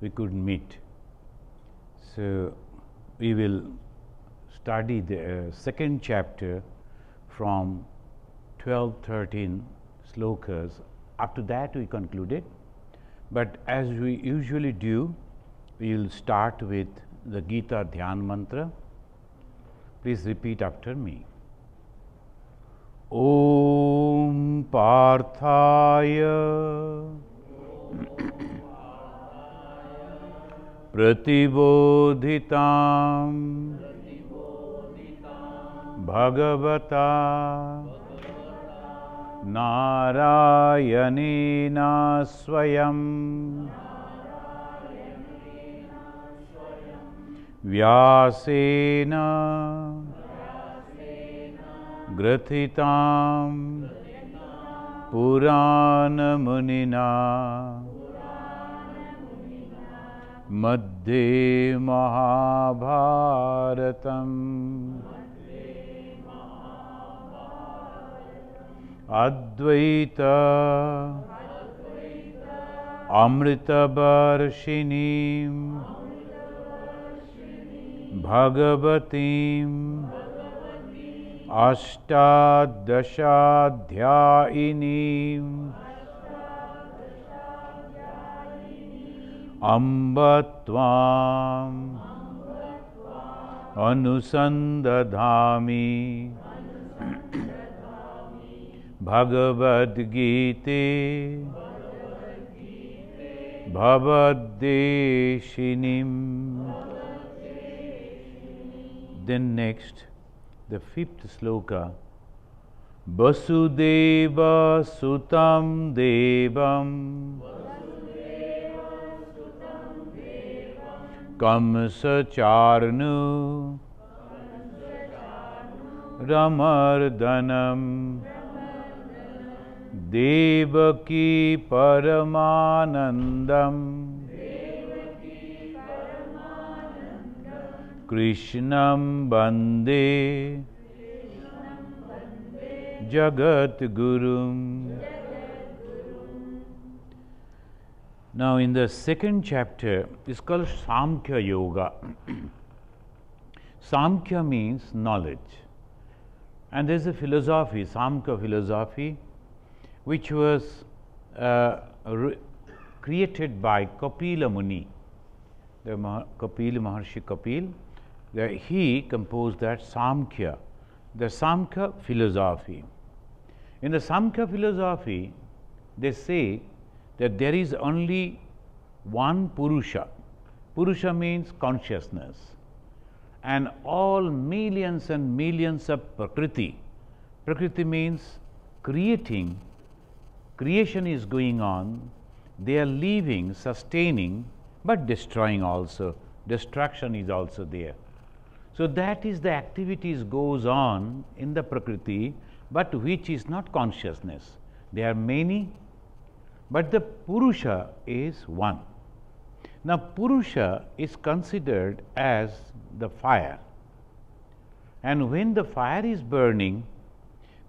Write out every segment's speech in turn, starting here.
we could meet. So we will study the second chapter from 12-13 slokas. After that we concluded, but as we usually do, we will start with the Gita Dhyan Mantra. Please repeat after me. Om Parthaya Pratibodhitam Bhagavata Narayanena Swayam Vyasena Grathitam Purana Munina Madhye Mahabharatam Advaita Amrita Varshinim Bhagavatim Ashtadashadhyayinim Ambatvam Anusandadhami Bhagavad Gita Bhavadeshinim. Then next, the fifth sloka. Vasudeva Sutam Devam Kamsa Charnu Ramardanam Devaki Paramanandam Krishnam Bande Jagat Gurum. Now in the second chapter is called Samkhya Yoga. Samkhya means knowledge, and there is a philosophy, Samkhya philosophy, which was created by Kapila Muni, the Kapil Maharshi Kapil. He composed that Samkhya, the Samkhya philosophy. In the Samkhya philosophy, they say that there is only one Purusha. Purusha means consciousness, and all millions and millions of Prakriti. Prakriti means creating. Creation is going on. They are living, sustaining, but destroying also. Destruction is also there. So that is the activities goes on in the Prakriti, but which is not consciousness. There are many, but the Purusha is one. Now Purusha is considered as the fire, and when the fire is burning,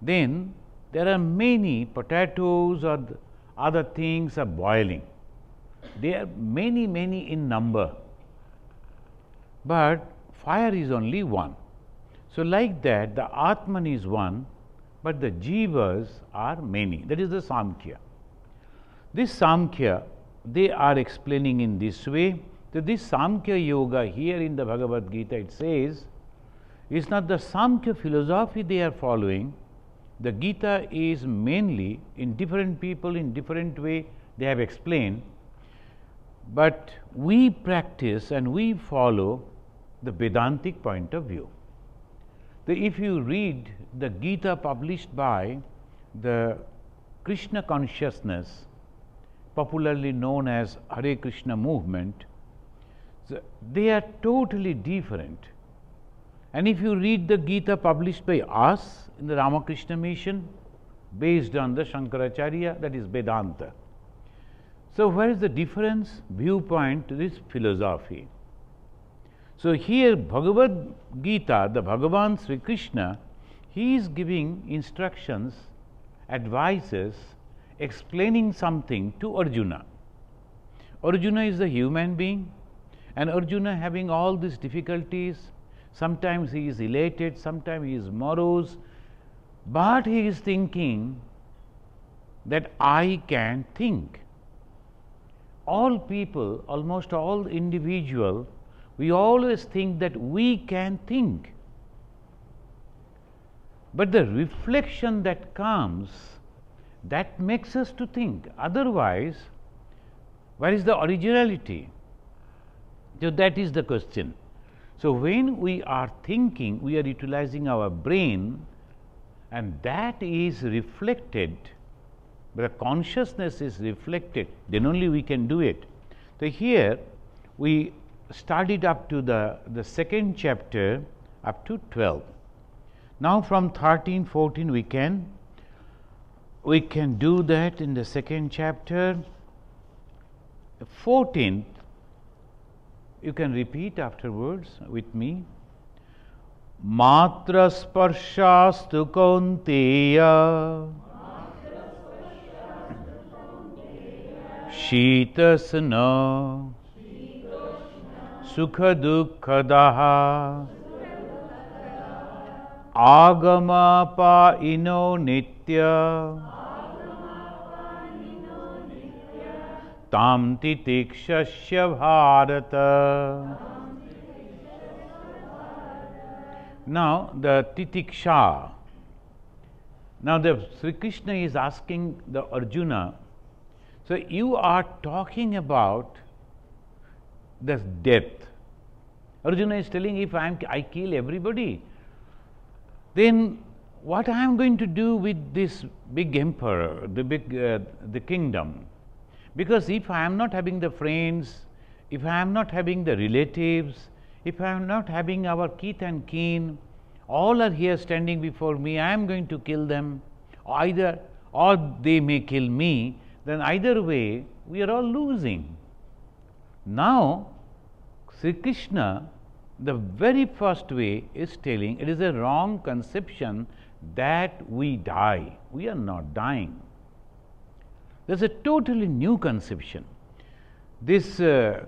then there are many potatoes or other things are boiling. They are many in number, but fire is only one. So like that, the Atman is one, but the Jivas are many. That is the Samkhya. This Samkhya, they are explaining in this way, that this Samkhya Yoga here in the Bhagavad Gita, it says, is not the Samkhya philosophy they are following. The Gita is mainly in different people, in different way they have explained, but we practice and we follow the Vedantic point of view. If you read the Gita published by the Krishna consciousness, popularly known as Hare Krishna movement, they are totally different. And if you read the Gita published by us in the Ramakrishna mission, based on the Shankaracharya, that is Vedanta. So where is the difference viewpoint to this philosophy? So here Bhagavad Gita, the Bhagavan Sri Krishna, he is giving instructions, advices, explaining something to Arjuna. Arjuna is a human being, and Arjuna having all these difficulties. Sometimes he is elated, sometimes he is morose, but he is thinking that I can think. All people, almost all individual, we always think that we can think. But the reflection that comes, that makes us to think. Otherwise, where is the originality? So that is the question. So when we are thinking, we are utilizing our brain, and that is reflected, the consciousness is reflected, then only we can do it. So here we studied up to the second chapter up to 12. Now from 13, 14 we can do that in the second chapter. 14th, you can repeat afterwards with me. Matra sparshastu kaunteya Sheetasana Sukha Dukkadaha Agama pa ino nitya Tam titikshasya bharata. Now the titiksha. Now the Sri Krishna is asking the Arjuna, so you are talking about the death. Arjuna is telling, if I kill everybody, then what I am going to do with this big emperor, the kingdom? Because if I am not having the friends, if I am not having the relatives, if I am not having our kith and kin, all are here standing before me, I am going to kill them, either, or they may kill me, then either way we are all losing. Now Sri Krishna, the very first way is telling it is a wrong conception that we die. We are not dying. There is a totally new conception. This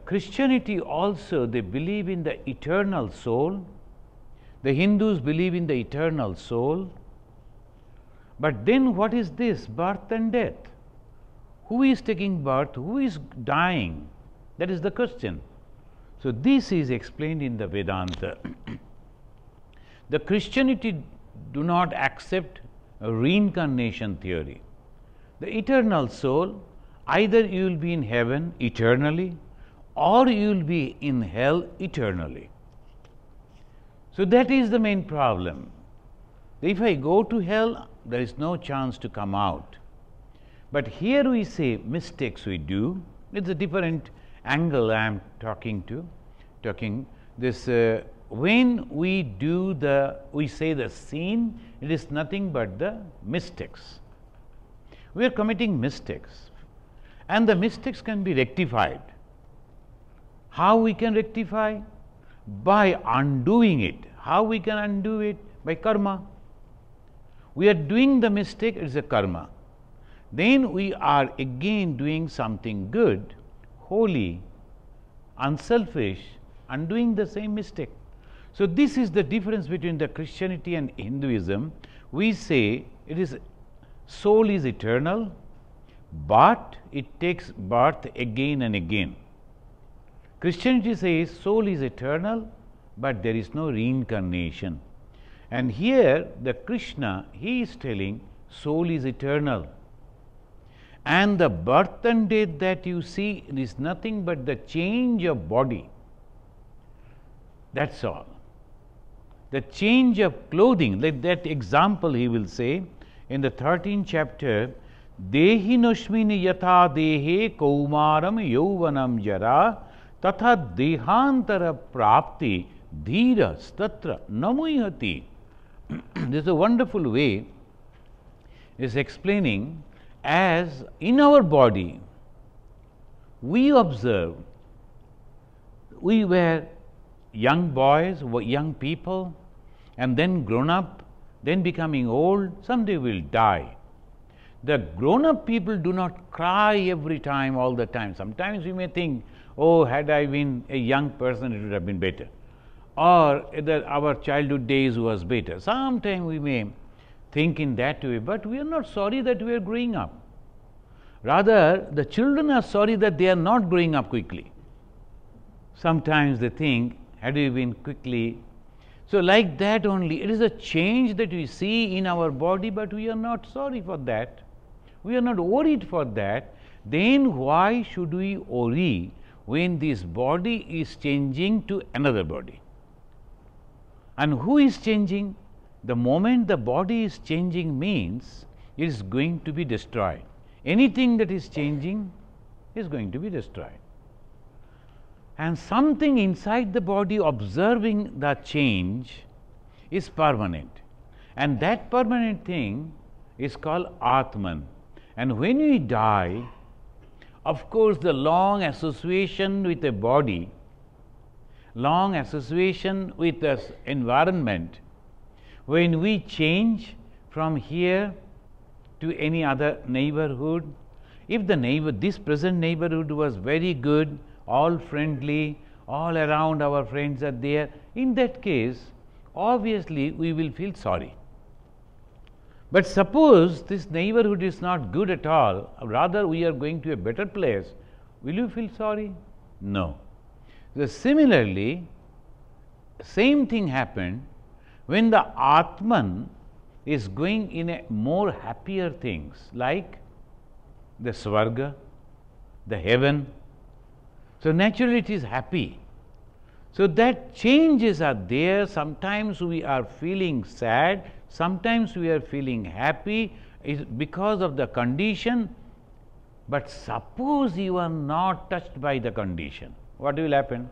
Christianity also, they believe in the eternal soul. The Hindus believe in the eternal soul. But then what is this? Birth and death. Who is taking birth? Who is dying? That is the question. So this is explained in the Vedanta. The Christianity do not accept a reincarnation theory. The eternal soul, either you will be in heaven eternally, or you will be in hell eternally. So that is the main problem. If I go to hell, there is no chance to come out. But here we say mistakes we do. It's a different angle I am talking this. When we say the sin, it is nothing but the mistakes. We are committing mistakes, and the mistakes can be rectified. How we can rectify? By undoing it. How we can undo it? By karma. We are doing the mistake, it is a karma. Then we are again doing something good, holy, unselfish, undoing the same mistake. So this is the difference between the Christianity and Hinduism. We say it is soul is eternal, but it takes birth again and again. Christianity says soul is eternal, but there is no reincarnation. And here the Krishna, he is telling soul is eternal. And the birth and death that you see is nothing but the change of body. That's all. The change of clothing, like that example he will say in the 13th chapter, Dehi noshmini yatha dehe kaumaram yauvanam jara tatha dehantara prapti dhiras tatra namuihati. This is a wonderful way, is explaining, as in our body we observe, we were young boys, young people, and then grown up, then becoming old, someday we will die. The grown-up people do not cry every time, all the time. Sometimes we may think, oh, had I been a young person, it would have been better. Or that our childhood days was better. Sometimes we may think in that way, but we are not sorry that we are growing up. Rather, the children are sorry that they are not growing up quickly. Sometimes they think, had we been quickly. So, like that only, it is a change that we see in our body, but we are not sorry for that. We are not worried for that. Then why should we worry when this body is changing to another body? And who is changing? The moment the body is changing means it is going to be destroyed. Anything that is changing is going to be destroyed. And something inside the body observing the change is permanent. And that permanent thing is called Atman. And when we die, of course, the long association with a body, long association with the environment, when we change from here to any other neighborhood, if the this present neighborhood was very good, all friendly, all around our friends are there, in that case, obviously we will feel sorry. But suppose this neighborhood is not good at all, rather we are going to a better place, will you feel sorry? No. So similarly, same thing happened when the Atman is going in a more happier things, like the Swarga, the heaven. So naturally it is happy. So that changes are there. Sometimes we are feeling sad, sometimes we are feeling happy is because of the condition. But suppose you are not touched by the condition, what will happen?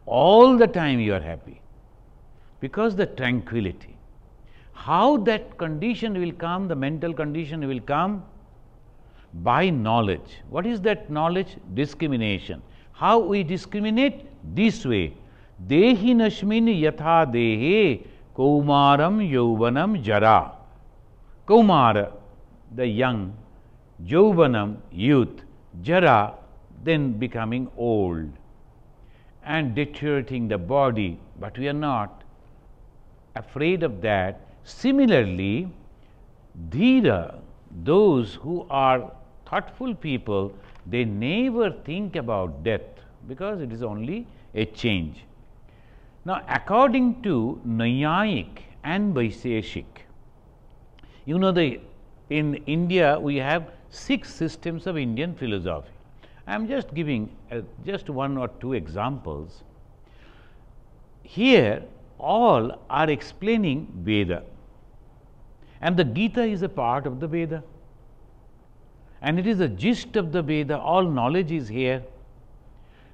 All the time you are happy, because the tranquility. How that condition will come, the mental condition will come? By knowledge. What is that knowledge? Discrimination. How we discriminate? This way. Dehi nashmin yatha dehe kaumaram yauvanam jara. Kaumara, the young, yauvanam, youth, jara, then becoming old and deteriorating the body, but we are not afraid of that. Similarly, dhira, those who are thoughtful people, they never think about death, because it is only a change. Now, according to Nayayik and Vaisheshik, you know, in India we have 6 systems of Indian philosophy. I am just giving just 1 or 2 examples. Here all are explaining Veda, and the Gita is a part of the Veda, and it is the gist of the Veda, all knowledge is here.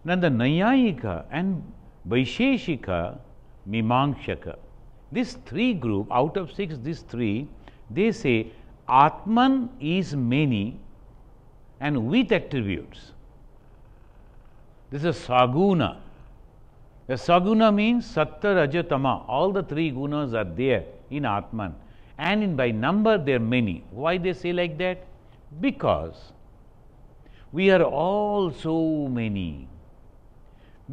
Now the Nayayika and Vaisheshika, Mimamsaka, these 3 group, out of 6, these 3, they say Atman is many and with attributes. This is Saguna. The Saguna means Satta, Raja, Tama. All the 3 gunas are there in Atman, and by number they are many. Why they say like that? Because we are all so many,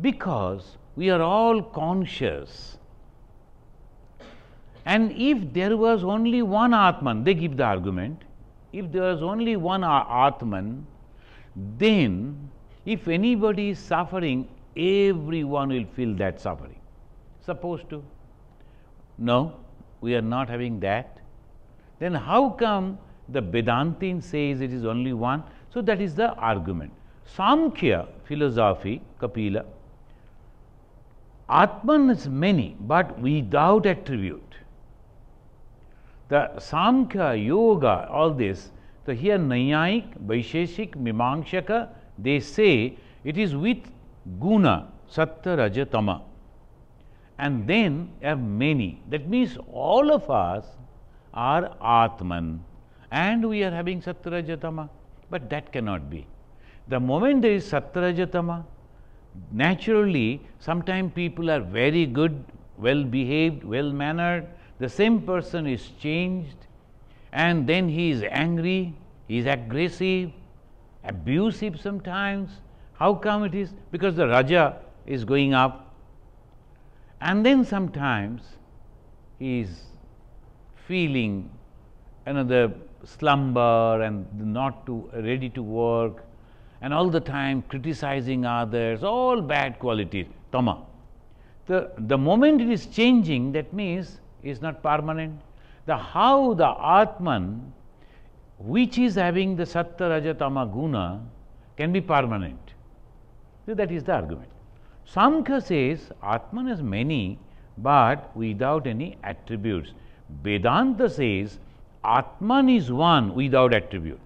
because we are all conscious. And if there was only one Atman, they give the argument, if there was only one Atman, then if anybody is suffering, everyone will feel that suffering. Supposed to? No, we are not having that. Then how come the Vedantin says it is only one? So that is the argument. Samkhya philosophy, Kapila, Atman is many, but without attribute. The Samkhya, Yoga, all this, so here Nayayik, Vaisheshik, Mimamsaka, they say it is with guna, Satta, Raja, Tama, and then have many. That means all of us are Atman, and we are having Satta, Raja, Tama, but that cannot be. The moment there is Satta, Raja, Tama, naturally sometimes people are very good, well behaved, well mannered, the same person is changed, and then he is angry, he is aggressive, abusive sometimes. How come it is? Because the Raja is going up. And then sometimes he is feeling another slumber and not too ready to work, and all the time criticizing others, all bad qualities, tama. The moment it is changing, that means it is not permanent. How the Atman, which is having the Sattva, Raja, Tama guna, can be permanent. So that is the argument. Samkhya says Atman is many, but without any attributes. Vedanta says Atman is one without attribute.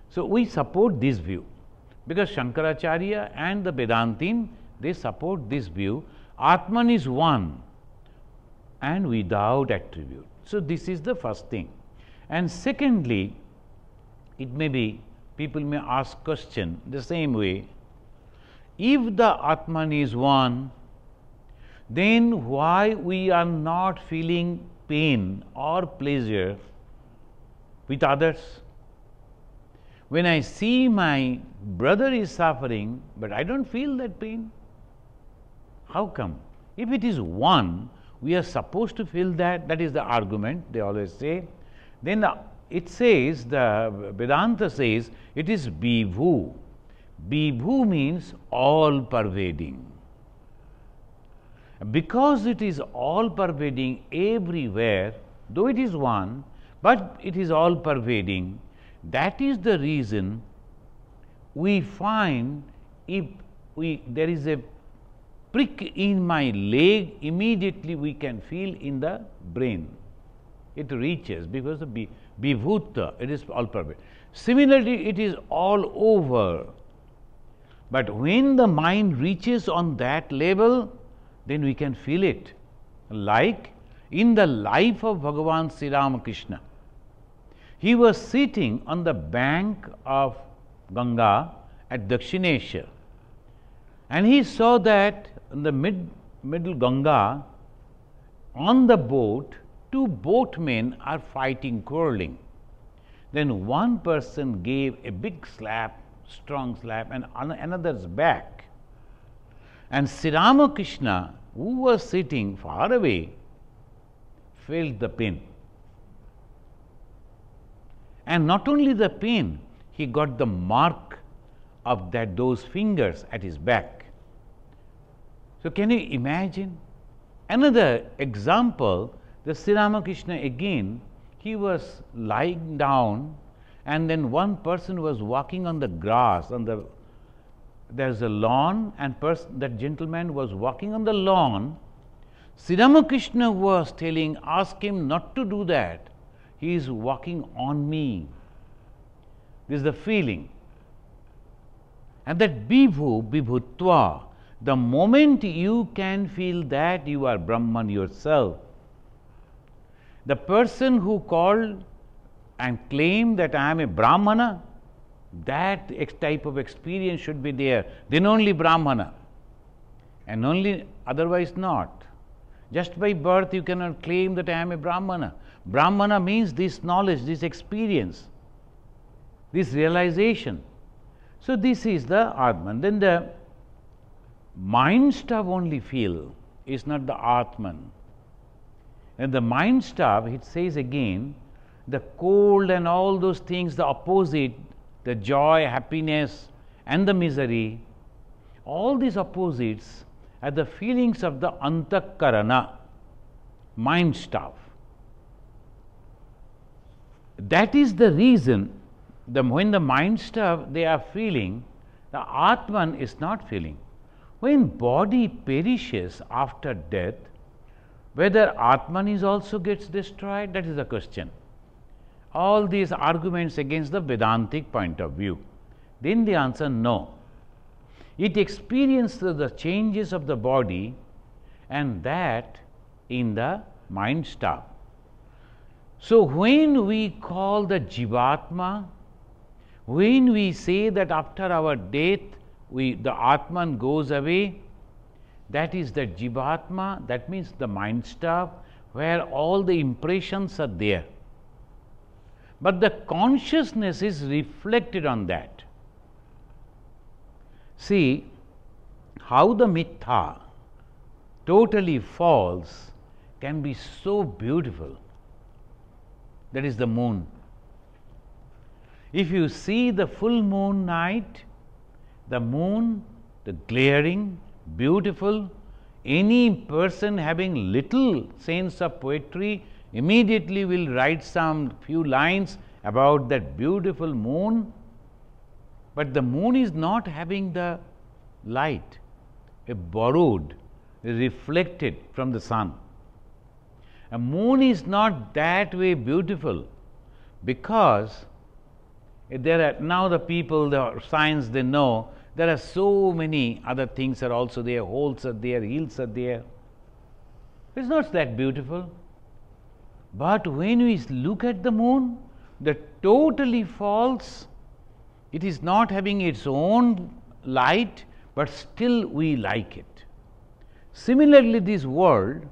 So we support this view, because Shankaracharya and the Vedantin, they support this view. Atman is one and without attribute. So this is the first thing. And secondly, it may be, people may ask question the same way, if the Atman is one, then why we are not feeling pain or pleasure with others? When I see my brother is suffering, but I don't feel that pain. How come? If it is one, we are supposed to feel that. That is the argument they always say. Then it says, the Vedanta says, it is Vibhu. Vibhu means all pervading. Because it is all pervading everywhere, though it is one, but it is all pervading, that is the reason we find, if there is a prick in my leg, immediately we can feel in the brain. It reaches, because of Vibhuta, it is all pervading. Similarly, it is all over. But when the mind reaches on that level, then we can feel it. Like in the life of Bhagavan Sri Ramakrishna, he was sitting on the bank of Ganga at Dakshineshwar, and he saw that in the middle Ganga, on the boat, two boatmen are fighting, quarreling. Then one person gave a big slap, strong slap, and on another's back. And Sri Ramakrishna, who was sitting far away, felt the pain. And not only the pain, he got the mark of those fingers at his back. So can you imagine? Another example, the Sri Ramakrishna again, he was lying down, and then one person was walking on the grass, there's a lawn, and that gentleman was walking on the lawn. Sri Ramakrishna was telling, ask him not to do that. He is walking on me. This is the feeling. And that Vibhu, Vibhutva, the moment you can feel that, you are Brahman yourself. The person who called and claimed that I am a Brahmana, that type of experience should be there, then only Brahmana, and only otherwise not. Just by birth you cannot claim that I am a Brahmana. Brahmana means this knowledge, this experience, this realization. So this is the Atman. Then the mind stuff only feel is not the Atman. And the mind stuff, it says again, the cold and all those things, the opposite, the joy, happiness and the misery, all these opposites are the feelings of the antakarana, mind stuff. That is the reason when the mind stuff they are feeling, the Atman is not feeling. When body perishes after death, whether Atman is also gets destroyed, that is the question. All these arguments against the Vedantic point of view. Then the answer, no. It experiences the changes of the body, and that in the mind stuff. So when we call the Jivatma, when we say that after our death the Atman goes away, that is the Jivatma, that means the mind stuff, where all the impressions are there. but the consciousness is reflected on that. See how the mithya, totally false, can be so beautiful. That is the moon. If you see the full moon night, the moon, the glaring, beautiful, any person having little sense of poetry immediately will write some few lines about that beautiful moon. But the moon is not having the light, borrowed, reflected from the sun. A moon is not that way beautiful, because there are now the people, the science, they know there are so many other things are also there, holes are there, hills are there. It's not that beautiful. But when we look at the moon, the totally false, it is not having its own light, but still we like it. Similarly, this world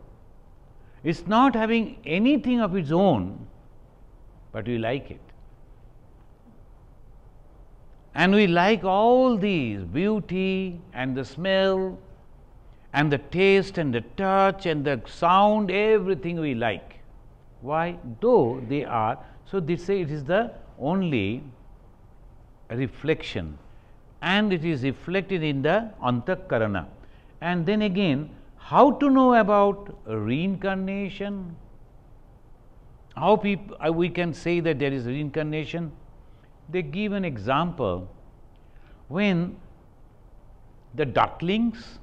is not having anything of its own, but we like it. And we like all these beauty and the smell and the taste and the touch and the sound, everything we like. Why? Though they are, so they say it is the only reflection, and it is reflected in the antakarana. And then again, how to know about reincarnation? How we can say that there is reincarnation? They give an example. When the ducklings,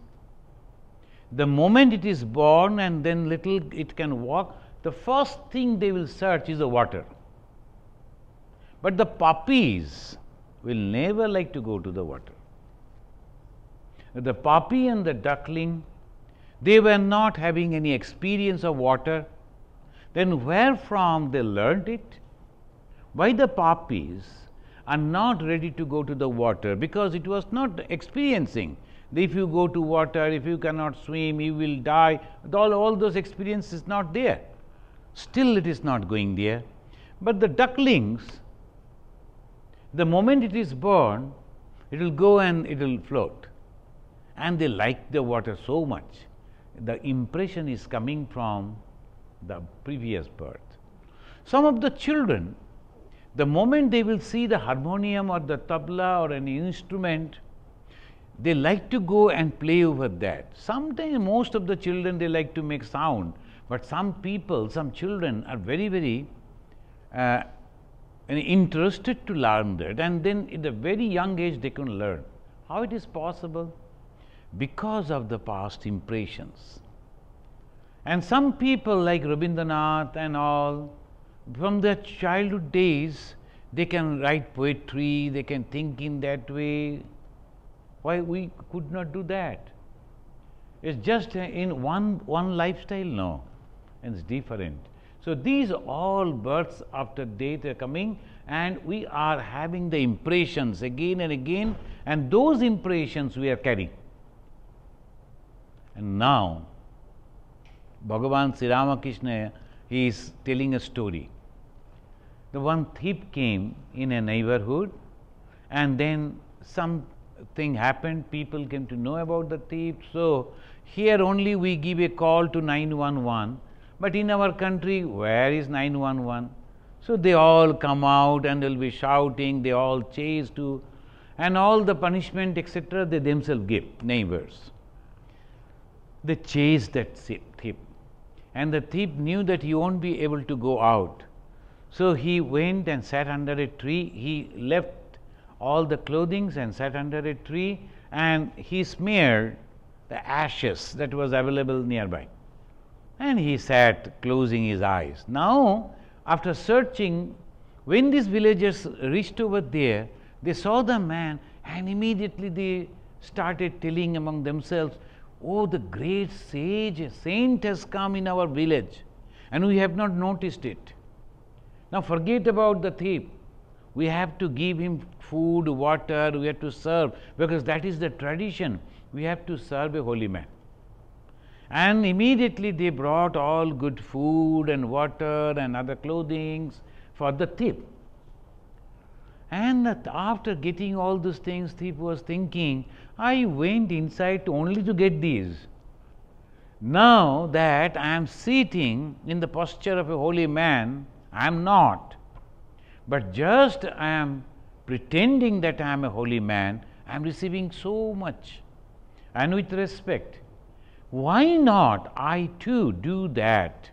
the moment it is born and then little it can walk, the first thing they will search is the water. But the puppies will never like to go to the water. The puppy and the duckling, they were not having any experience of water. Then where from they learnt it? Why the puppies are not ready to go to the water? Because it was not experiencing. If you go to water, if you cannot swim, you will die. All those experiences not there. Still it is not going there. But the ducklings, the moment it is born, it will go and it will float. And they like the water so much. The impression is coming from the previous birth. Some of the children, the moment they will see the harmonium or the tabla or any instrument, they like to go and play over that. Sometimes most of the children, they like to make sound, but some people, some children are very, very interested to learn that, and then at a very young age they can learn. How it is possible? Because of the past impressions. And some people like Rabindranath and all, from their childhood days, they can write poetry, they can think in that way. Why we could not do that? It's just in one lifestyle, no, and it's different. So these all births after death are coming, and we are having the impressions again and again, and those impressions we are carrying. And now, Bhagavan Sri Ramakrishna, he is telling a story. The one thief came in a neighborhood, and then something happened, people came to know about the thief. So here only we give a call to 911, but in our country, where is 911? So they all come out and they'll be shouting, they all chase to, and all the punishment, etc., they themselves give, neighbors. They chased that thief, and the thief knew that he won't be able to go out. So he went and sat under a tree. He left all the clothing and sat under a tree, and he smeared the ashes that was available nearby. And he sat closing his eyes. Now, after searching, when these villagers reached over there, they saw the man, and immediately they started telling among themselves, "Oh, the great sage, a saint has come in our village, and we have not noticed it." Now forget about the thief. We have to give him food, water, we have to serve, because that is the tradition. We have to serve a holy man. And immediately they brought all good food and water and other clothing for the thief. And after getting all those things, thief was thinking, I went inside only to get these. Now that I am sitting in the posture of a holy man, I am not. But just I am pretending that I am a holy man, I am receiving so much and with respect. Why not I too do that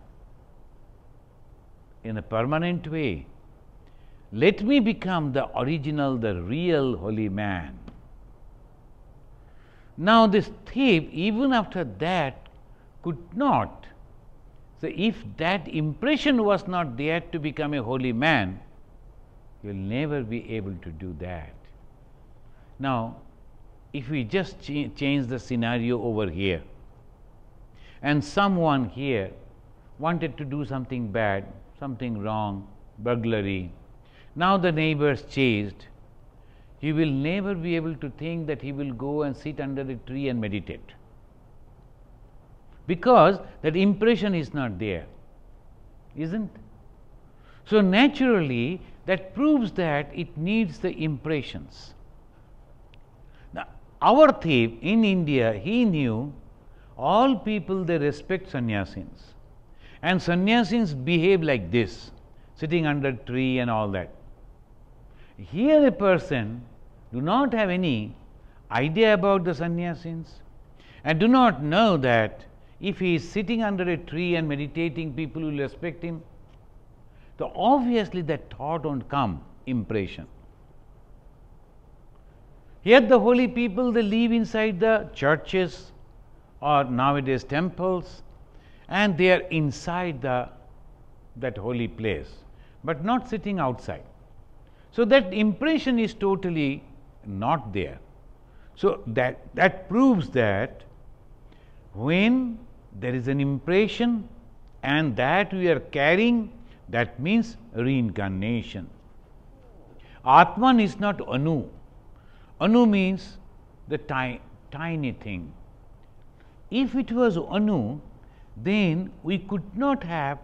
in a permanent way? Let me become the original, the real holy man. Now this thief, even after that, could not. So if that impression was not there to become a holy man, you will never be able to do that. Now, if we just change the scenario over here, and someone here wanted to do something bad, something wrong, burglary, now the neighbors chased, he will never be able to think that he will go and sit under a tree and meditate, because that impression is not there, isn't? So naturally, that proves that it needs the impressions. Now, our thief in India, he knew all people, they respect sannyasins, and sannyasins behave like this, sitting under a tree and all that. Here a person do not have any idea about the sannyasins and do not know that if he is sitting under a tree and meditating, people will respect him. So obviously that thought won't come, impression. Yet the holy people, they live inside the churches or nowadays temples, and they are inside that holy place, but not sitting outside. So that impression is totally not there. So that proves that when there is an impression and that we are carrying, that means reincarnation. Atman is not Anu. Anu means the tiny thing. If it was Anu, then we could not have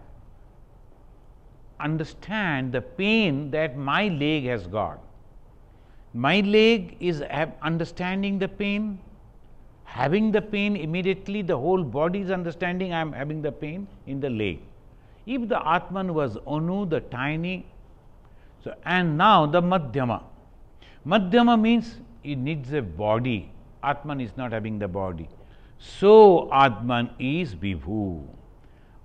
understand the pain that my leg has got. My leg is understanding the pain, having the pain immediately, the whole body is understanding I am having the pain in the leg. If the Atman was Anu, the tiny, so and now the Madhyama. Madhyama means it needs a body. Atman is not having the body. So Atman is Vibhu,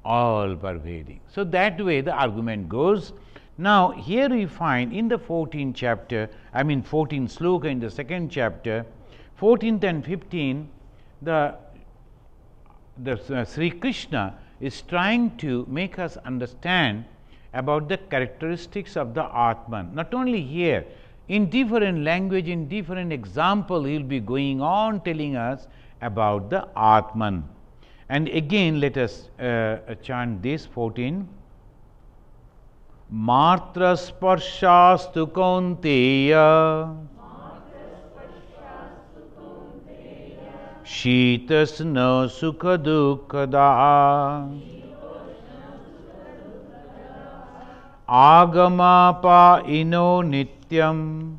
all pervading. So that way the argument goes. Now here we find in the 14th chapter, 14th sloka in the 2nd chapter, 14th and 15th, the Sri Krishna is trying to make us understand about the characteristics of the Atman. Not only here, in different language, in different example, he will be going on telling us about the Atman. And again, let us chant this 14. Matra sparshastu kaunteya Sheetasna sukha dukkada Agama ino nityam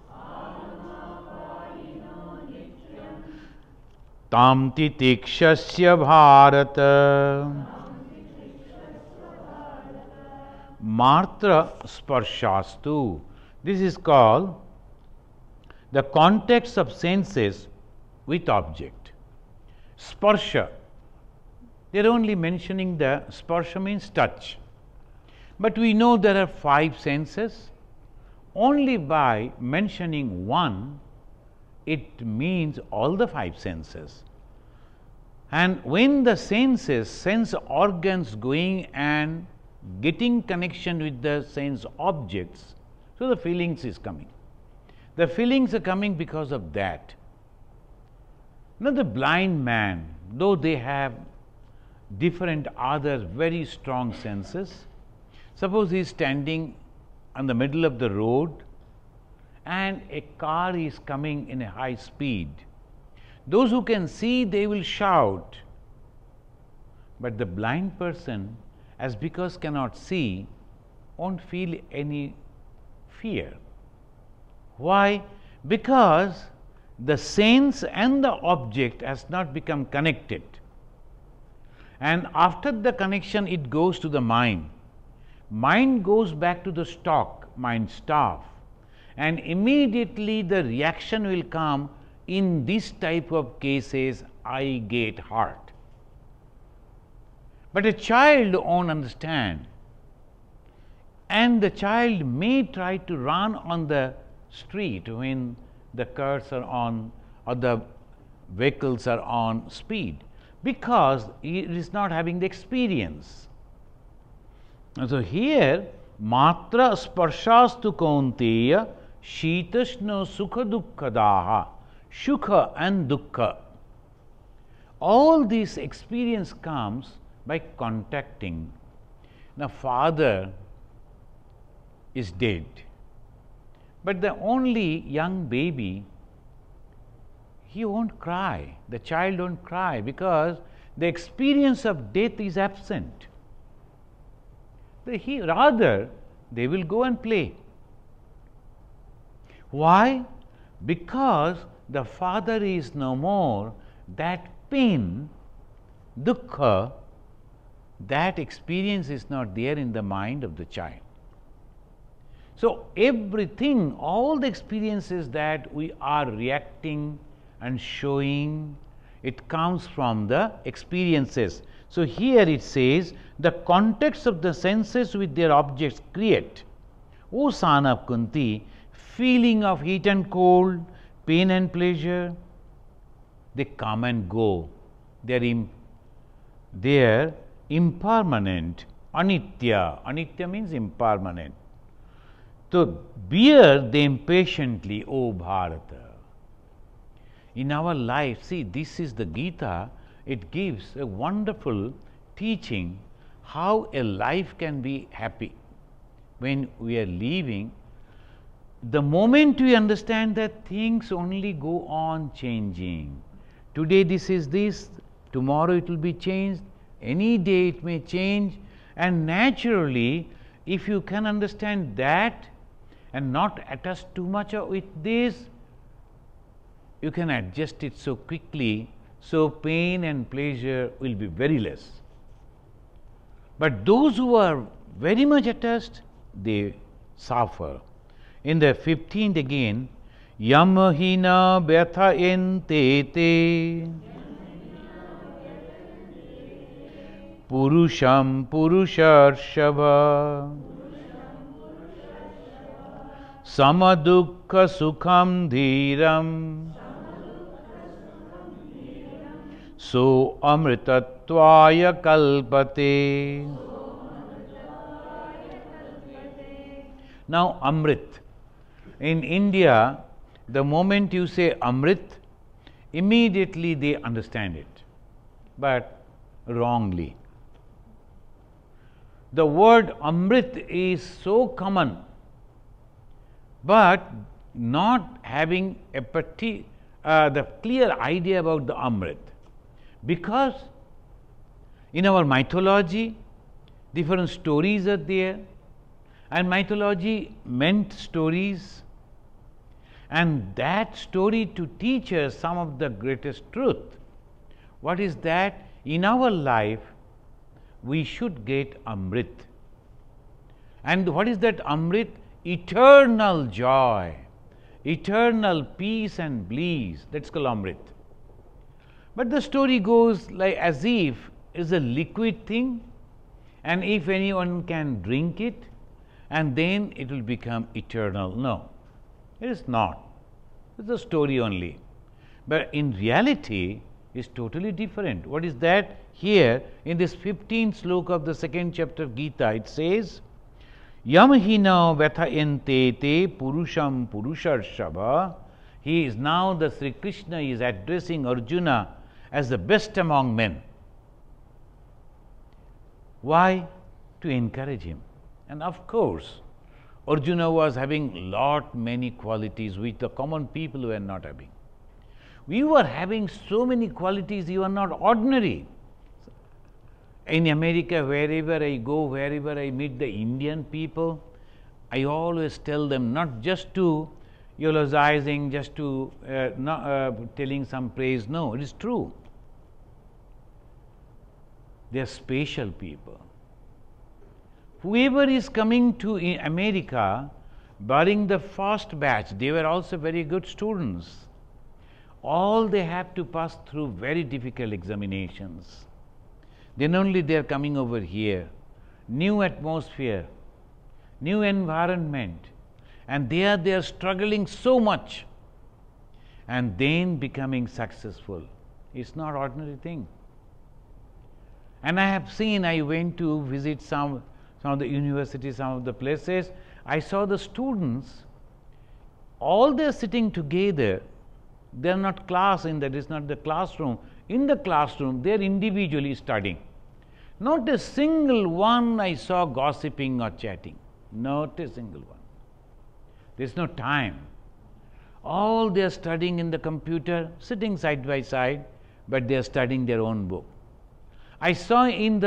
Tam titikshasya bharata Matra sparshastu. This is called the context of senses with object. Sparsha, they are only mentioning the sparsha means touch. But we know there are 5 senses. Only by mentioning one, it means all the 5 senses. And when the senses, sense organs going and getting connection with the sense objects, so the feelings is coming. The feelings are coming because of that. Now the blind man, though they have different other very strong senses, suppose he is standing on the middle of the road and a car is coming in a high speed. Those who can see, they will shout, but the blind person, as because cannot see, won't feel any fear. Why? Because the sense and the object has not become connected. And after the connection, it goes to the mind. Mind goes back to the stock, mind staff, and immediately the reaction will come. In this type of cases, I get hurt. But a child won't understand, and the child may try to run on the street when the cars are on or the vehicles are on speed, because it is not having the experience. And so here, matra sparshastu kaunteya shitashno sukha dukkadaha, sukha and dukkha. All this experience comes by contacting. Now, father is dead, but the only young baby, he won't cry, the child won't cry, because the experience of death is absent. Rather, they will go and play. Why? Because the father is no more, that pain, dukkha, that experience is not there in the mind of the child. So, everything, all the experiences that we are reacting and showing, it comes from the experiences. So, here it says, the context of the senses with their objects create, O son of Kunti, feeling of heat and cold, pain and pleasure. They come and go, they are impermanent, anitya. Anitya means impermanent. So, bear them patiently, O Bharata. In our life, see, this is the Gita, it gives a wonderful teaching how a life can be happy. When we are living, the moment we understand that things only go on changing. Today this is this, tomorrow it will be changed, any day it may change, and naturally, if you can understand that and not attach too much with this, you can adjust it so quickly, so pain and pleasure will be very less. But those who are very much attached, they suffer. In the 15th again, Yamahina Vyatha Ente Te Purusham Purusharshava Samadukha Sukham Dhiram So Amritatvaya Kalpate. Now, Amrit. In India, the moment you say Amrit, immediately they understand it, but wrongly. The word Amrit is so common, but not having a the clear idea about the Amrit. Because in our mythology, different stories are there, and mythology meant stories, and that story to teach us some of the greatest truth. What is that? In our life, we should get Amrit. And what is that Amrit? Eternal joy, eternal peace and bliss. That's called Amrit. But the story goes like as if it's a liquid thing, and if anyone can drink it, and then it will become eternal. No, it is not. It's a story only. But in reality, it's totally different. What is that? Here in this 15th sloka of the 2nd chapter of Gita, it says, Yamahina Vyatha Ente Te Purusham Purusharshava. He is now, the Sri Krishna is addressing Arjuna as the best among men. Why? To encourage him. And of course, Arjuna was having many qualities which the common people were not having. We were having so many qualities, you are not ordinary. In America, wherever I go, wherever I meet the Indian people, I always tell them not just to, eulogizing just to telling some praise. No, it is true. They are special people. Whoever is coming to America, barring the first batch, they were also very good students. All they have to pass through very difficult examinations. Then only they are coming over here. New atmosphere, new environment, and they are struggling so much, and then becoming successful. It's not ordinary thing. And I have seen, I went to visit some of the universities, some of the places, I saw the students, all they are sitting together, they are not class in that is not the classroom. In the classroom, they are individually studying. Not a single one I saw gossiping or chatting. Not a single one. There is no time. All they are studying in the computer, sitting side by side, but they are studying their own book. I saw in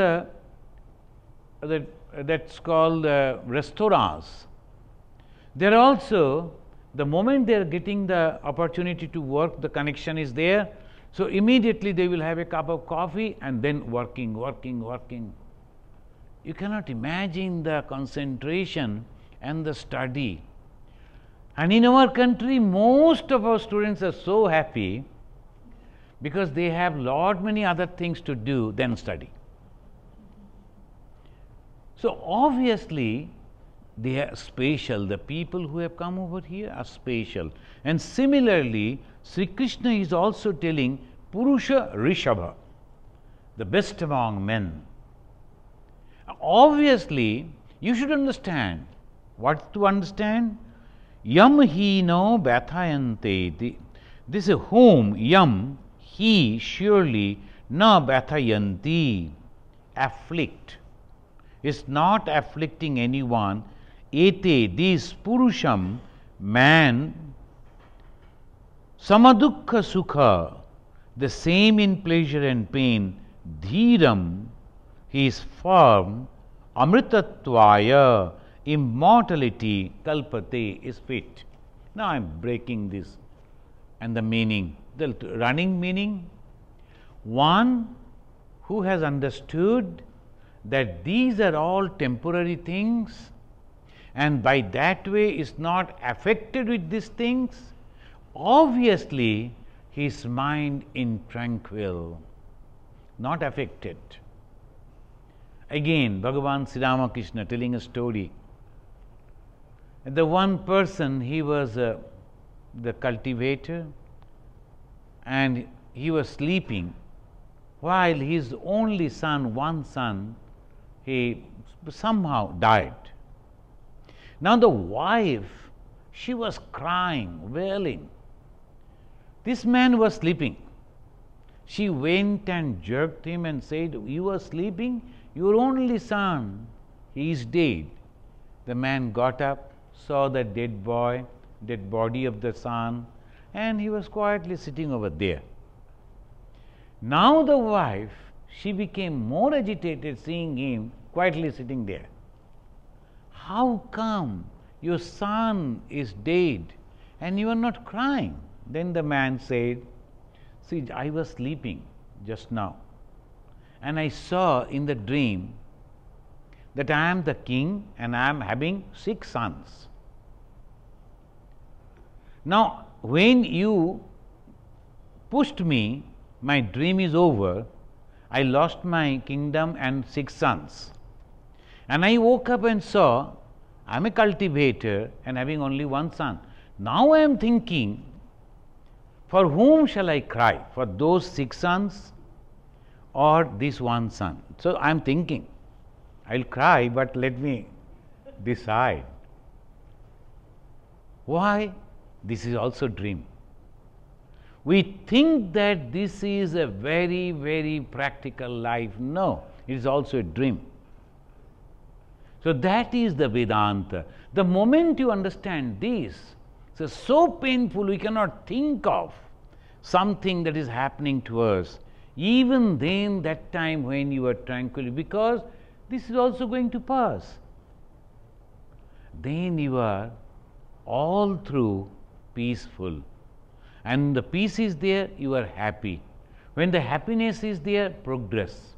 that's called restaurants. There also, the moment they are getting the opportunity to work, the connection is there. So immediately they will have a cup of coffee and then working. You cannot imagine the concentration and the study. And in our country, most of our students are so happy because they have lot many other things to do than study. So obviously, they are special. The people who have come over here are special. And similarly, Sri Krishna is also telling Purusha Rishabha, the best among men. Obviously, you should understand. What to understand? Yam hi no bathayante. This is whom, yam, he surely no bathayanti, afflict. Is not afflicting anyone. Ete, this Purusham, man, samadukha sukha, the same in pleasure and pain, dhiram, he is firm, amritatvaya, immortality, kalpate, is fit. Now I am breaking this and the meaning, the running meaning. One who has understood that these are all temporary things, and by that way is not affected with these things, obviously his mind in tranquil, not affected. Again, Bhagavan Sri Ramakrishna telling a story. The one person, he was the cultivator, and he was sleeping while his only son, one son, he somehow died. Now the wife, she was crying, wailing. This man was sleeping. She went and jerked him and said, "You are sleeping? Your only son, he is dead." The man got up, saw the dead body of the son, and he was quietly sitting over there. Now the wife, she became more agitated seeing him quietly sitting there. How come your son is dead and you are not crying? Then the man said, "See, I was sleeping just now, and I saw in the dream that I am the king and I am having 6 sons. Now, when you pushed me, my dream is over. I lost my kingdom and 6 sons. And I woke up and saw I am a cultivator and having only 1 son. Now I am thinking, for whom shall I cry? For those 6 sons or this 1 son? So I am thinking, I will cry, but let me decide. Why? This is also dream. We think that this is a very, very practical life. No, it is also a dream. So that is the Vedanta. The moment you understand this, it's so painful we cannot think of something that is happening to us. Even then, that time when you are tranquil, because this is also going to pass. Then you are all through peaceful. And the peace is there, you are happy. When the happiness is there, progress.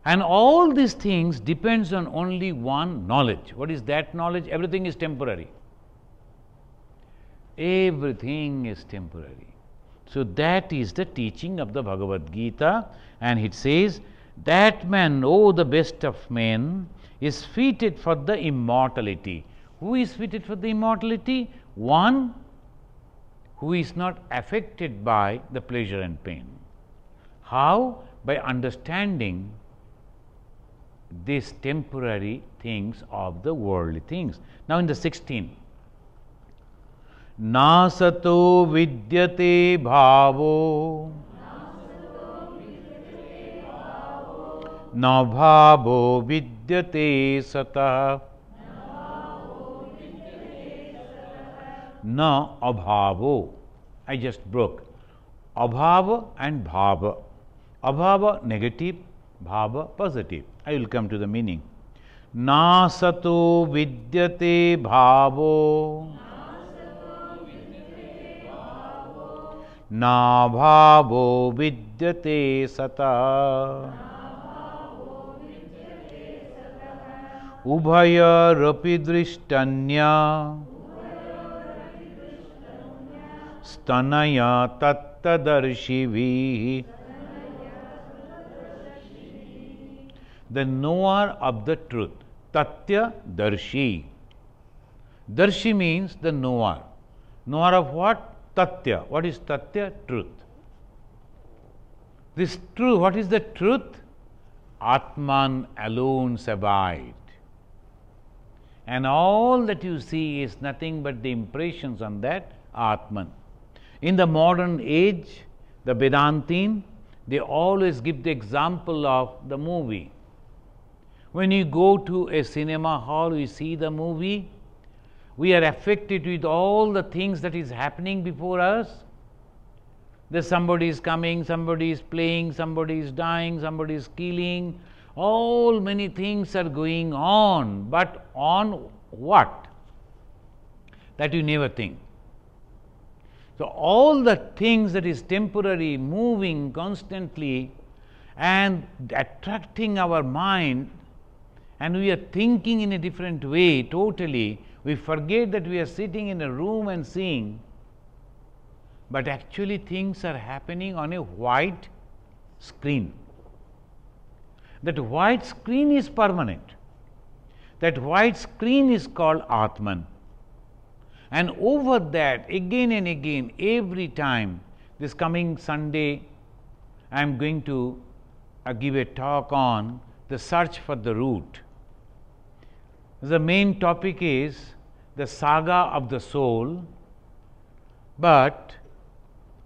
And all these things depends on only one knowledge. What is that knowledge? Everything is temporary. Everything is temporary. So that is the teaching of the Bhagavad Gita, and it says, that man, oh the best of men, is fitted for the immortality. Who is fitted for the immortality? One who is not affected by the pleasure and pain. How? By understanding these temporary things of the worldly things. Now in the 16th, Nasato vidyate bhavo na bhavo vidyate satah na abhavo. I just broke. Abhava and bhava. Abhava negative, bhava positive. I will come to the meaning. Nasato vidyate bhavo na bhavo vidyate sata ubhaya rapi drishtanya stanaya tattadarshivi. The knower of the truth. Tatya darshi. Darshi means the knower. Knower of what? Tatya. What is Tatya? Truth. This truth, what is the truth? Atman alone abide. And all that you see is nothing but the impressions on that Atman. In the modern age, the Vedantin, they always give the example of the movie. When you go to a cinema hall, you see the movie, we are affected with all the things that is happening before us. That somebody is coming, somebody is playing, somebody is dying, somebody is killing. All many things are going on, but on what? That you never think. So all the things that is temporary, moving constantly and attracting our mind, and we are thinking in a different way totally. We forget that we are sitting in a room and seeing, but actually things are happening on a white screen. That white screen is permanent. That white screen is called Atman. And over that, again and again, every time, this coming Sunday, I am going to give a talk on the search for the root. The main topic is the saga of the soul, but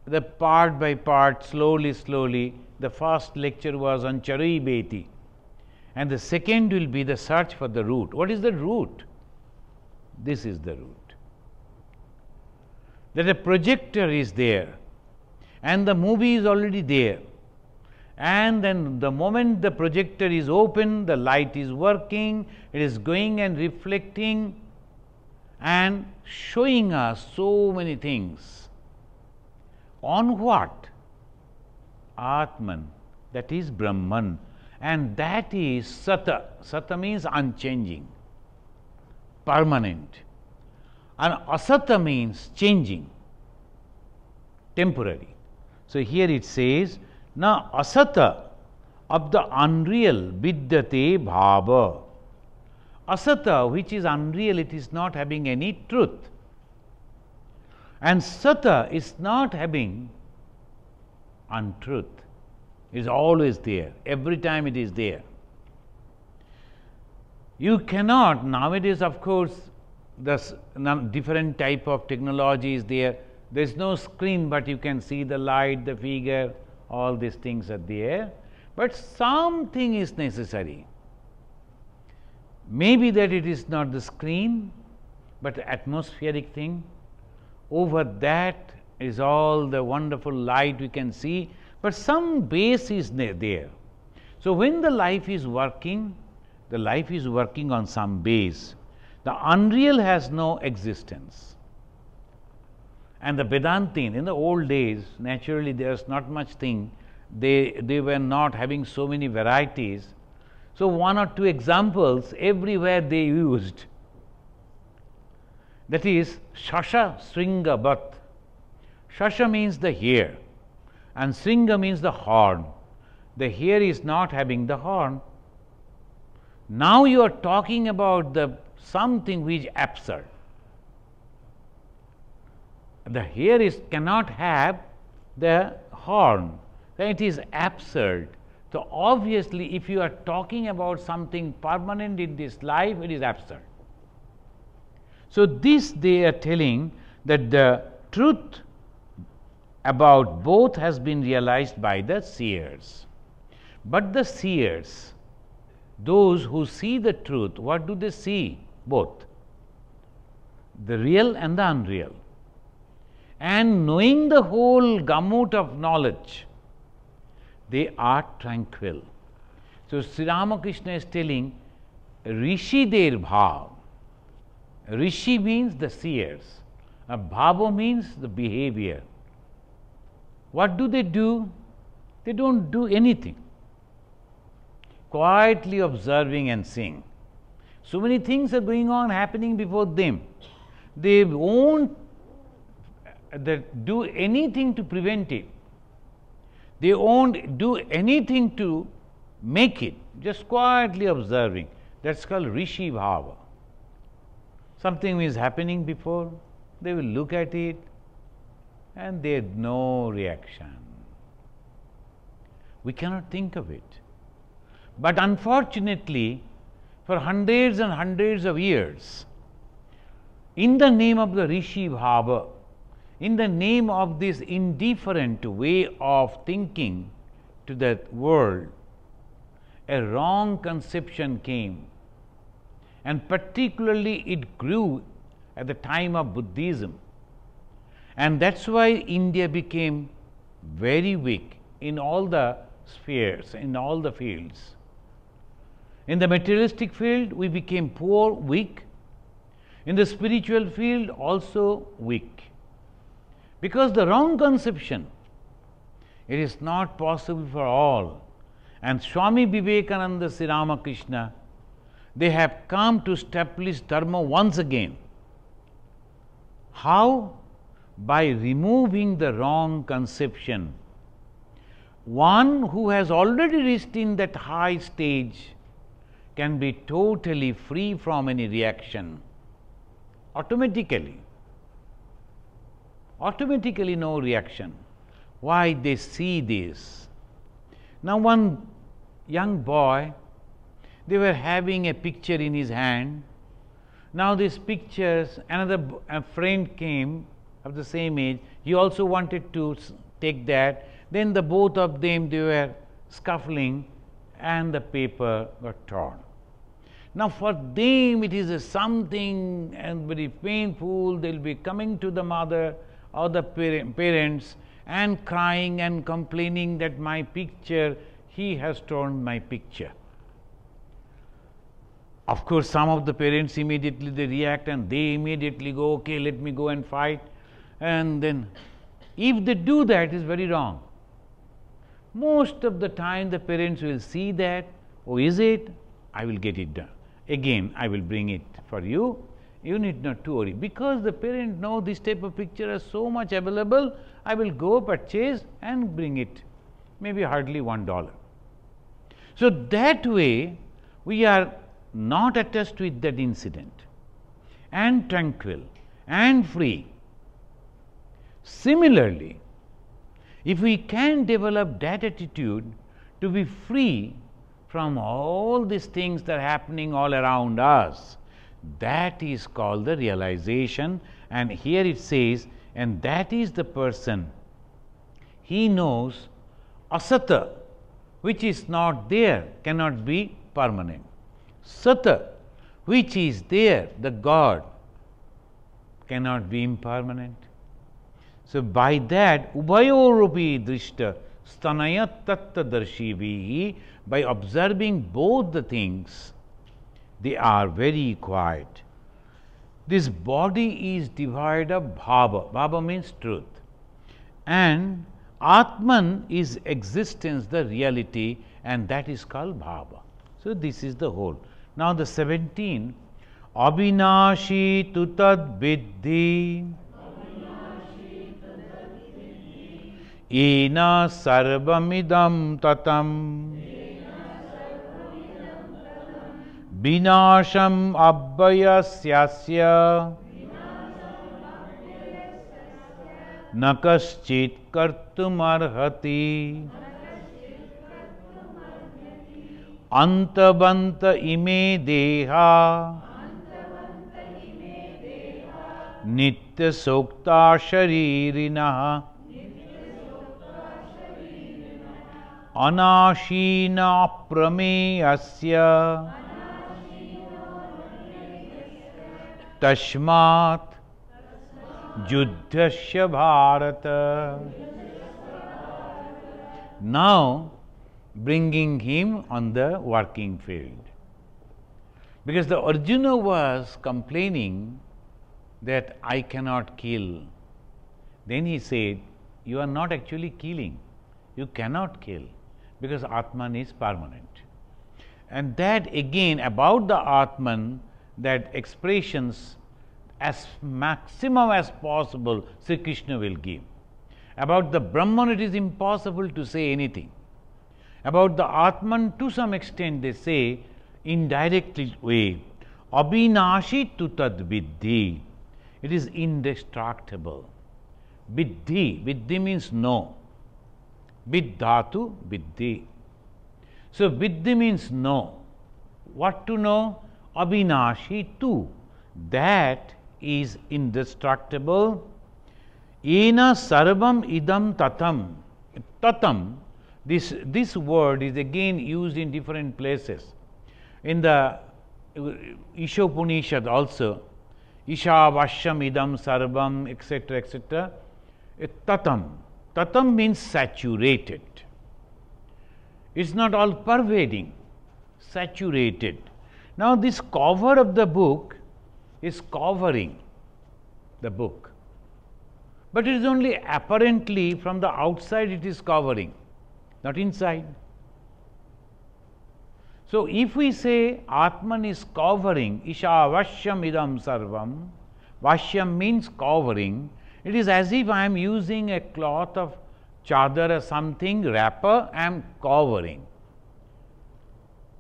the part by part, slowly, the first lecture was on Charui Beti, and the second will be the search for the root. What is the root? This is the root. That a projector is there, and the movie is already there. And then the moment the projector is open, the light is working, it is going and reflecting and showing us so many things. On what? Atman, that is Brahman, and that is Sata. Sata means unchanging, permanent, and Asata means changing, temporary. So here it says, na asata of the unreal vidyate bhava. Asata, which is unreal, it is not having any truth. And sata is not having untruth. It is always there. Every time it is there. You cannot, nowadays of course, the different type of technology is there. There is no screen, but you can see the light, the figure, all these things are there, but something is necessary. Maybe that it is not the screen, but atmospheric thing. Over that is all the wonderful light we can see, but some base is there. So when the life is working on some base. The unreal has no existence. And the Vedantin, in the old days, naturally there's not much thing. They were not having so many varieties. So one or two examples everywhere they used. That is Shasha Sringa Bhat. Shasha means the hair and Sringa means the horn. The hair is not having the horn. Now you are talking about the something which is absurd. The hair cannot have the horn. It is absurd. So obviously, if you are talking about something permanent in this life, it is absurd. So this they are telling that the truth about both has been realized by the seers. But the seers, those who see the truth, what do they see? Both the real and the unreal. And knowing the whole gamut of knowledge, they are tranquil. So Sri Ramakrishna is telling Rishi der bhav. Rishi means the seers. Bhava means the behavior. What do? They don't do anything. Quietly observing and seeing. So many things are going on, happening before them. They won't do anything to prevent it. They won't do anything to make it, just quietly observing. That's called Rishi Bhava. Something is happening before, they will look at it and there is no reaction. We cannot think of it. But unfortunately, for hundreds and hundreds of years, in the name of the Rishi Bhava, in the name of this indifferent way of thinking to the world, a wrong conception came, and particularly it grew at the time of Buddhism. And that's why India became very weak in all the spheres, in all the fields. In the materialistic field, we became poor, weak. In the spiritual field, also weak. Because the wrong conception, it is not possible for all. And Swami Vivekananda, Sri Ramakrishna, they have come to establish Dharma once again. How? By removing the wrong conception. One who has already reached in that high stage can be totally free from any reaction. Automatically no reaction. Why? They see this. Now one young boy, they were having a picture in his hand. Now these pictures, a friend came of the same age, he also wanted to take that. Then the both of them, they were scuffling and the paper got torn. Now for them it is something and very painful. They will be coming to the mother or the parents and crying and complaining that my picture, he has torn my picture. Of course, some of the parents immediately they react and they immediately go, okay, let me go and fight. And then if they do that, it is very wrong. Most of the time the parents will see that, oh, is it? I will get it done. Again, I will bring it for you. You need not to worry. Because the parent know this type of picture is so much available, I will go purchase and bring it. Maybe hardly $1. So that way, we are not attached with that incident and tranquil and free. Similarly, if we can develop that attitude to be free from all these things that are happening all around us, that is called the realization. And here it says, and that is the person, he knows asata, which is not there, cannot be permanent. Sata, which is there, the God, cannot be impermanent. So by that, ubhayorupi drishta stanayat tatta darshivihi, by observing both the things, they are very quiet. This body is devoid of bhava. Bhava means truth. And Atman is existence, the reality, and that is called bhava. So this is the whole. Now the 17, Abhinashi tu tad viddhi ena sarvamidam tatam vinasham abhayasyasya nakaschit kartumarhati antabanta ime deha nitya sokta sharirinaha anashina prameyasya tashmat juddhasya bharata. Now bringing him on the working field, because the Arjuna was complaining that I cannot kill. Then he said, you are not actually killing, you cannot kill, because Atman is permanent. And that again about the Atman, that expressions as maximum as possible Sri Krishna will give. About the Brahman it is impossible to say anything. About the Atman to some extent they say indirectly way, Abhinashi tu tad viddhi. It is indestructible. Viddhi, viddhi means know. Viddhatu, viddhi. So viddhi means know. What to know? Abhinashi tu. That is indestructible. Ena sarvam idam tatam. Tatam, this word is again used in different places. In the Ishopanishad also, Isha Vashyam idam sarvam, etc., etc. Tatam. Tatam means saturated. It's not all pervading, saturated. Now this cover of the book is covering the book, but it is only apparently from the outside it is covering, not inside. So if we say Atman is covering, Isha Vashyam idam sarvam, Vashyam means covering, it is as if I am using a cloth of chadar or something, wrapper, I am covering.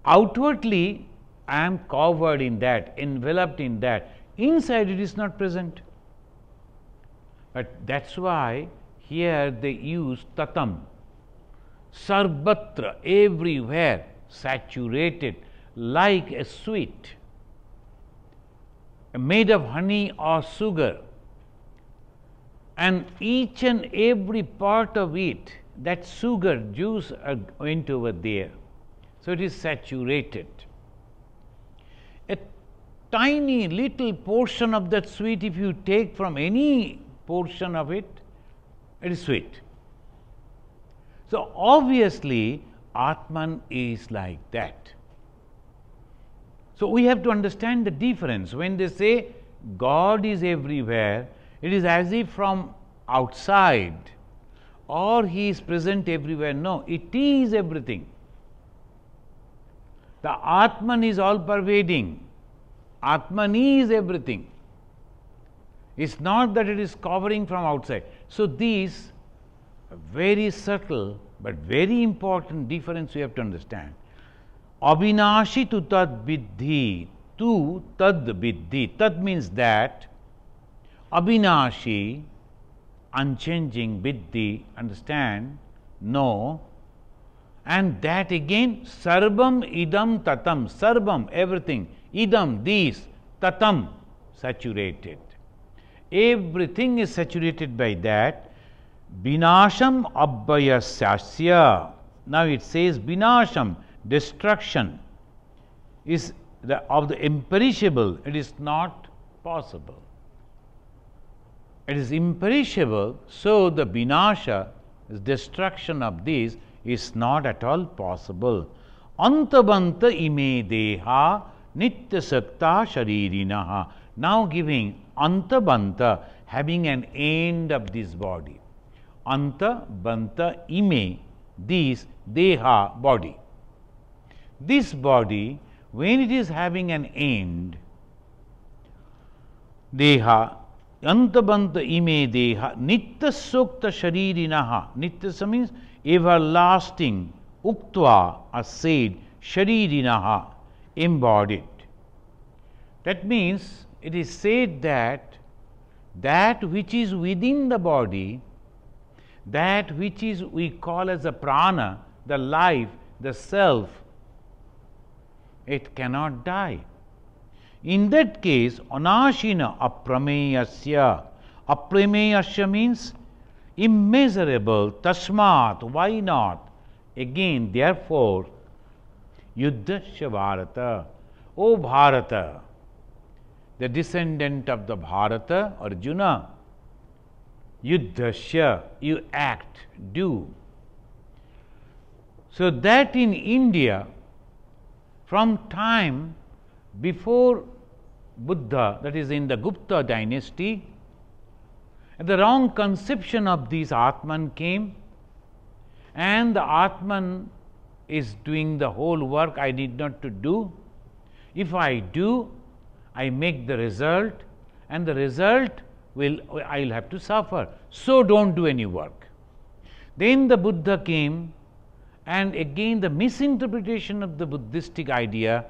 Outwardly I am covered in that, enveloped in that. Inside it is not present. But that's why here they use tatam. Sarvatra, everywhere, saturated, like a sweet, made of honey or sugar. And each and every part of it, that sugar, juice went over there. So it is saturated. A tiny little portion of that sweet, if you take from any portion of it, it is sweet. So obviously Atman is like that. So we have to understand the difference. When they say God is everywhere, it is as if from outside or He is present everywhere. No, it is everything. The Atman is all pervading. Atman is everything. It's not that it is covering from outside. So these very subtle but very important difference we have to understand. Abhinashi tu tad viddhi, tu tad viddhi. Tad means that, Abhinashi, unchanging, viddhi, understand, know, and that again, sarvam idam tatam, sarvam, everything, idam, these, tatam, saturated. Everything is saturated by that. Vinasham abhayasyasya. Now it says vinasham, destruction is of the imperishable. It is not possible. It is imperishable, so the vinasha, destruction of this, is not at all possible. Antabanta ime deha nitya sakta sharirinaha. now giving anta banta, having an end of this body. Anta banta ime, this deha, body. This body, when it is having an end, deha, anta banta ime deha, nitya sukta sharirinaha. Nitya means everlasting, uktva, as said, sharirinaha, embodied. That means it is said that that which is within the body, that which is we call as a prana, the life, the self, it cannot die. In that case, anashina aprameyasya. Aprameyasya means immeasurable, tasmat, why not? Again, therefore, yuddhasya Bharata, O Bharata, the descendant of the Bharata, Arjuna, yuddhasya, you act, do. So that in India, from time before Buddha, that is in the Gupta dynasty, the wrong conception of this Atman came, and the Atman is doing the whole work I need not to do. If I do, I make the result, and the result I will have to suffer. So don't do any work. Then the Buddha came, and again the misinterpretation of the Buddhistic idea,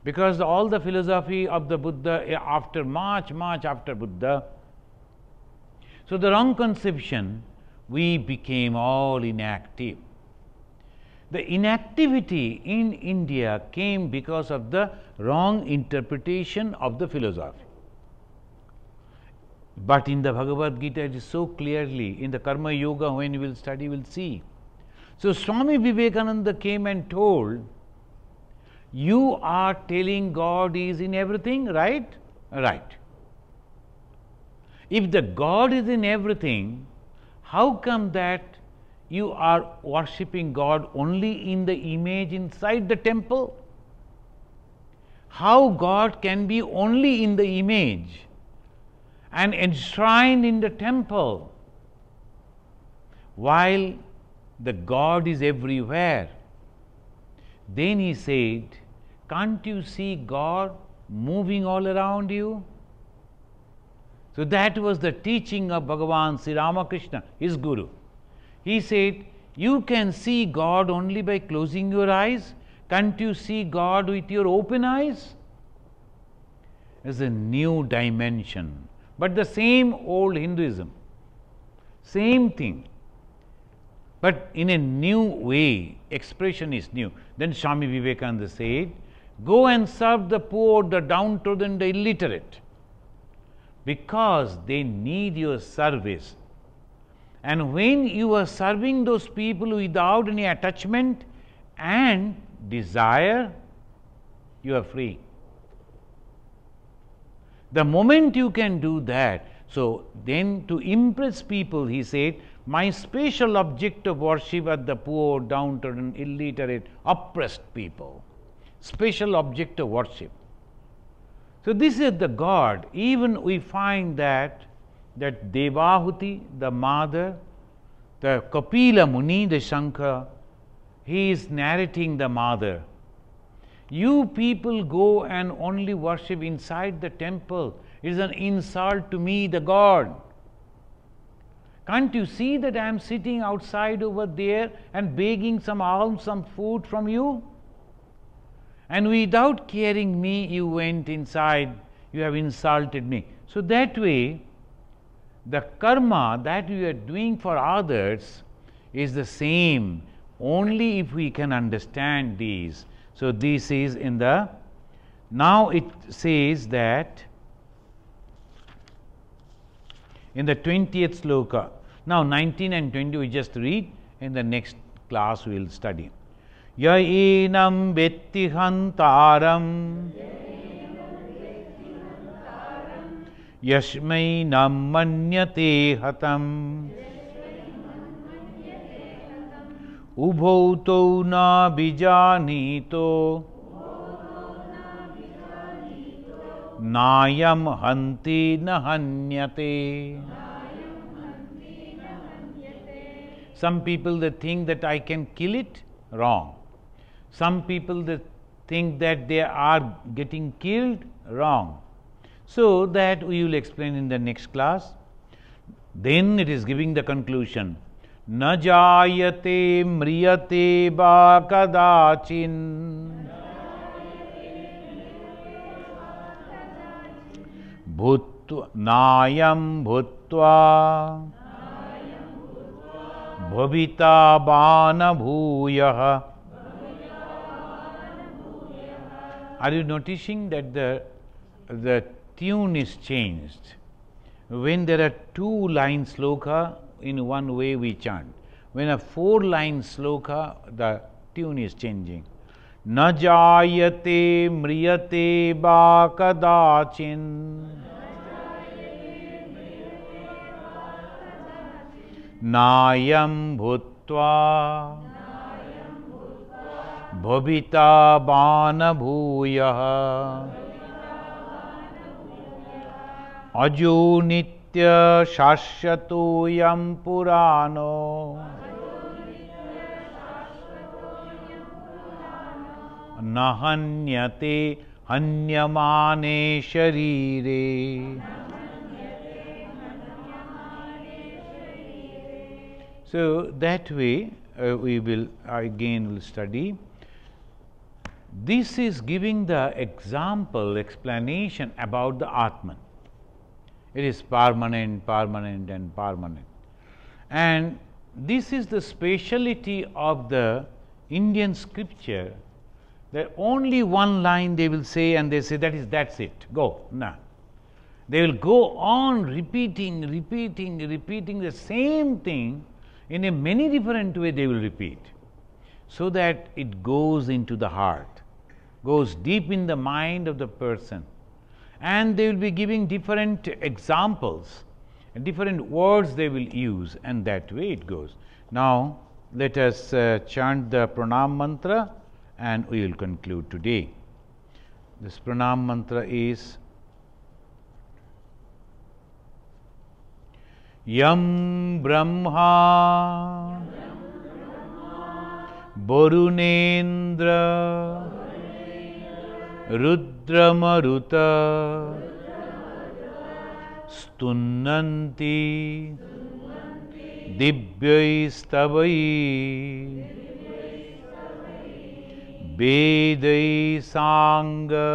because all the philosophy of the Buddha after much after Buddha, so the wrong conception, we became all inactive. The inactivity in India came because of the wrong interpretation of the philosophy. But in the Bhagavad Gita, it is so clearly, in the Karma Yoga, when you will study, you will see. So Swami Vivekananda came and told, you are telling God is in everything, right? Right. If the God is in everything, how come that you are worshipping God only in the image inside the temple? How God can be only in the image and enshrined in the temple, while the God is everywhere? Then he said, can't you see God moving all around you? So that was the teaching of Bhagavan Sri Ramakrishna, his Guru. He said, you can see God only by closing your eyes. Can't you see God with your open eyes? It's a new dimension. But the same old Hinduism, same thing. But in a new way, expression is new. Then Swami Vivekananda said, go and serve the poor, the downtrodden, the illiterate, because they need your service. And when you are serving those people without any attachment and desire, you are free. The moment you can do that, so then to impress people, he said, my special object of worship are the poor, downtrodden, illiterate, oppressed people. Special object of worship. So this is the God. Even we find that Devahuti, the mother, the Kapila Muni, the Shankara, he is narrating the mother. You people go and only worship inside the temple. It is an insult to me, the God. Can't you see that I am sitting outside over there and begging some alms, some food from you? And without caring me, you went inside, you have insulted me. So that way, the karma that we are doing for others is the same, only if we can understand these. So this is in the, now it says that in the 20th sloka, now 19 and 20 we just read, in the next class we will study. Ya enam vetti hantaram yashmai nam manyate hatam ubhauto na bijanito Nayam hanti na hanyate. Some people they think that I can kill it, wrong. Some people they think that they are getting killed, wrong. So that we will explain in the next class. Then it is giving the conclusion. Na jayate mriyate ba kadachin bhutva nayam bhutva bhavita bana bhuyah. Are you noticing that the tune is changed? When there are 2-line sloka, in one way we chant. When a 4-line sloka, the tune is changing. Na jayate mriyate ba kadachin nayam bhutva bhavita bana bhuyah ajo nitya shashyato yam purano nahanyate hanyamane sharire. So that way we will again study. This is giving the example, explanation about the Atman. It is permanent, permanent and permanent. And this is the speciality of the Indian scripture, that only one line they will say and they say that's it, go. No. They will go on repeating the same thing in a many different way they will repeat, so that it goes into the heart, goes deep in the mind of the person. And they will be giving different examples, different words they will use, and that way it goes. Now, let us chant the pranam mantra and we will conclude today. This pranam mantra is Yam Brahma Varunendra Rudramaruta Stunnanti Divyai Stavai Vedai Sangha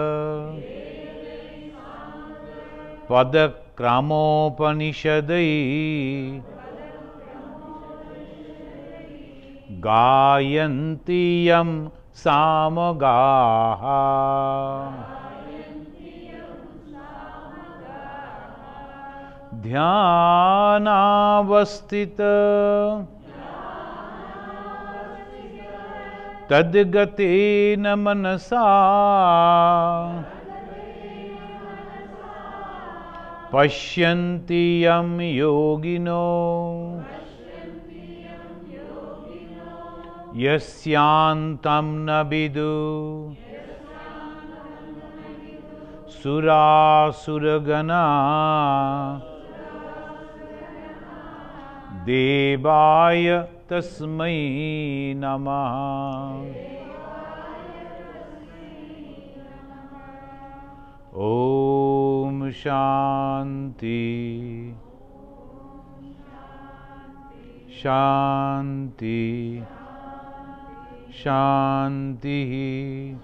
Padakramopanishadai Gayanti Yam Samagaha Dhyanavastita Tadgatena Manasa Pashyanti Yam Yogino Yasyantam Nabidu Sura Suragana Devaya Tasmai Namaha. Om Shanti Shanti Shanti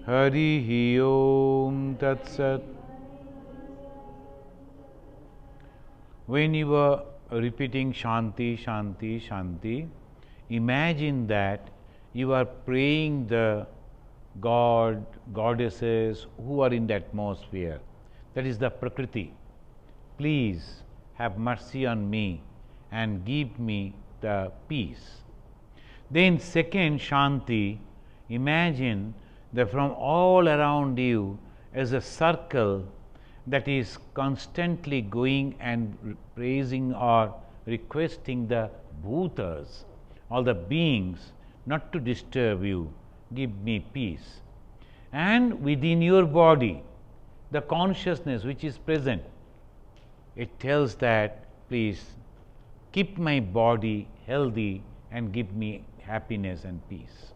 Harihi Om Tat Sat. When you are repeating Shanti, Shanti, Shanti, imagine that you are praying the God, goddesses who are in the atmosphere. That is the Prakriti. Please have mercy on me and give me the peace. Then second, Shanti, imagine that from all around you is a circle that is constantly going and praising or requesting the bhutas, all the beings, not to disturb you, give me peace. And within your body, the consciousness which is present, it tells that, please keep my body healthy and give me happiness and peace.